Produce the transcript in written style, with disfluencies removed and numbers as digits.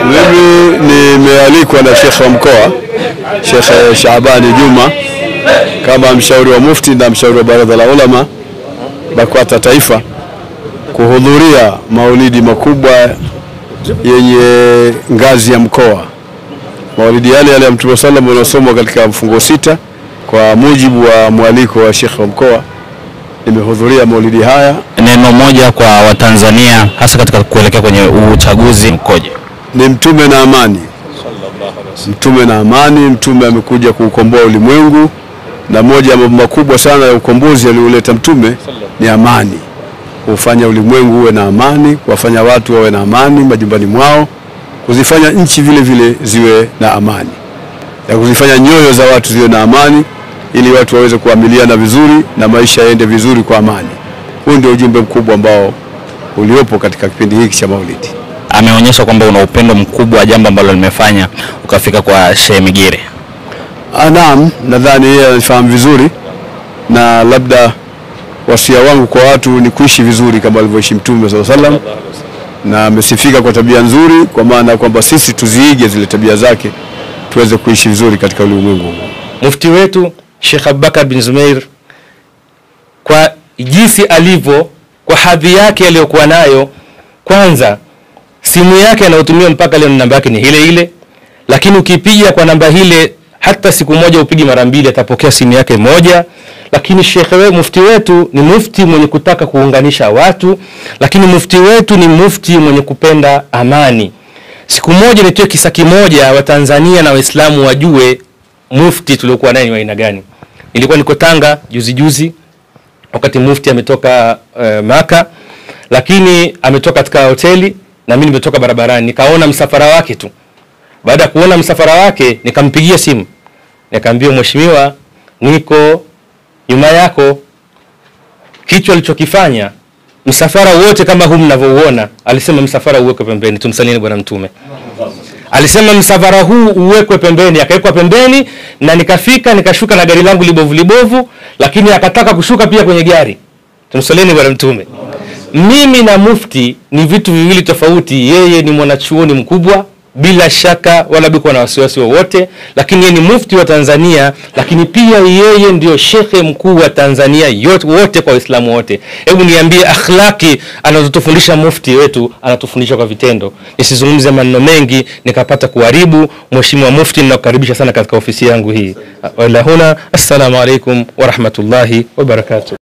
Mimi nimealikwa na Sheikh wa mkoa, Sheikh Shaabani Juma, kama mshauri wa mufti na mshauri wa baraza la ulama BAKWATA taifa, kuhudhuria maulidi makubwa yenye ngazi ya mkoa. Maulidi yale ya Mtume sallallahu alaihi wasallam katika mfungo 6 kwa mujibu wa mwaliko wa Sheikh wa mkoa. Nimehudhuria maulidi haya. Neno moja kwa Watanzania hasa katika kuelekea kwenye uchaguzi mkoje? Ni mtume na amani. Mtume na amani. Mtume amekuja kuukomboa ulimwengu, na moja ya mambo makubwa sana ya ukombozi alioleta mtume ni amani. Kufanya ulimwengu uwe na amani, kuwafanya watu wawe na amani majumbani mwao, kuzifanya nchi vile vile ziwe na amani, na kuzifanya nyoyo za watu ziwe na amani, ili watu waweze kuamiliana vizuri na maisha yaende vizuri kwa amani. Huu ndio ujumbe mkubwa ambao uliopo katika kipindi hiki cha maulidi. Ameonyesha kwamba una upendo mkubwa, jambo ambalo limefanya ukafika kwa Sheikh Migire. Naam, nadhani yeye anafahamu vizuri, na labda wasia wangu kwa watu ni kuishi vizuri kama alivyoishi Mtume sallallahu alaihi wasallam, na amesifika kwa tabia nzuri, kwa maana kwamba sisi tuziige zile tabia zake tuweze kuishi vizuri katika ulimwengu. Mufti wetu Sheikh Abubakar bin Zumair, kwa jinsi alivyo, kwa hadhi yake aliyokuwa nayo, kwanza simu yake anayotumia mpaka leo namba yake ni ile ile, lakini ukipiga kwa namba ile hata siku moja upigi mara 2 atapokea simu yake moja. Lakini Sheikh mufti wetu ni mufti mwenye kutaka kuunganisha watu, lakini mufti wetu ni mufti mwenye kupenda amani. Siku moja nitoe kisa kimoja wa Tanzania na Waislamu wajue mufti tuliokuwa naye ni aina gani. Nilikuwa niko Tanga juzi wakati mufti ametoka Maka, lakini ametoka katika hoteli na mimi nimetoka barabarani, nikaona msafara wake tu. Baada ya kuona msafara wake nikampigia simu, nikamwambia mheshimiwa, niko nyuma yako. Kitu alichokifanya, msafara wote kama huu mnavyouona, alisema msafara uwekwe pembeni, tumsalieni bwana mtume. Alisema msafara huu uwekwe pembeni, akawekwa pembeni, na nikafika nikashuka na gari langu libovu, lakini akataka kushuka pia kwenye gari. Tumsalieni bwana mtume. Mimi na mufti ni vitu viwili tofauti. Yeye ni mwanachuoni mkubwa bila shaka wala biko na wasiwasi wowote, lakini yeye ni mufti wa Tanzania, lakini pia yeye ndio shekhe mkuu wa Tanzania yote wote kwa Waislamu wote. Hebu niambie akhlaki anazotufundisha mufti wetu, anatufundisha kwa vitendo. Nisizungumze maneno mengi nikapata kuharibu. Mheshimiwa mufti, ninakukaribisha sana katika ofisi yangu hii. Wala huna, assalamu alaikum wa rahmatullahi wa barakatuh.